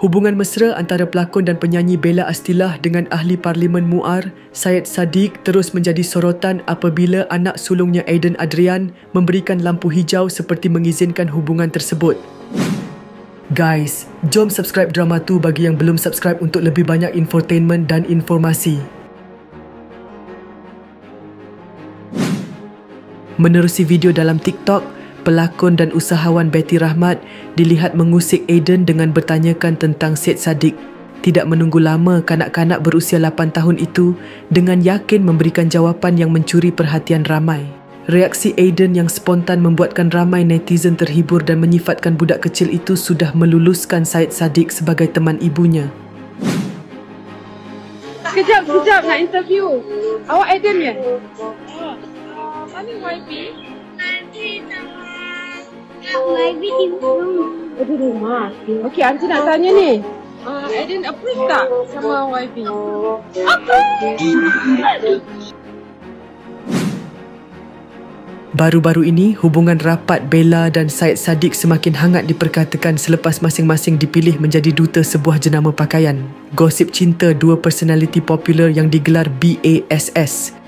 Hubungan mesra antara pelakon dan penyanyi Bella Astilah dengan ahli Parlimen Muar, Syed Saddiq terus menjadi sorotan apabila anak sulungnya Aiden Adrian memberikan lampu hijau seperti mengizinkan hubungan tersebut. Guys, jom subscribe Drama Tu bagi yang belum subscribe untuk lebih banyak infotainment dan informasi. Menerusi video dalam TikTok, pelakon dan usahawan Betty Rahmat dilihat mengusik Aiden dengan bertanyakan tentang Syed Saddiq. Tidak menunggu lama, kanak-kanak berusia 8 tahun itu dengan yakin memberikan jawapan yang mencuri perhatian ramai. Reaksi Aiden yang spontan membuatkan ramai netizen terhibur dan menyifatkan budak kecil itu sudah meluluskan Syed Saddiq sebagai teman ibunya. Sekejap, nak interview. Awak Aiden ya? Mana YB? YB di rumah. Oh, di rumah. Okey, Aunty nak tanya ni. Aiden approve tak sama YB? Baru-baru ini, hubungan rapat Bella dan Syed Saddiq semakin hangat diperkatakan selepas masing-masing dipilih menjadi duta sebuah jenama pakaian. Gosip cinta dua personaliti popular yang digelar BASS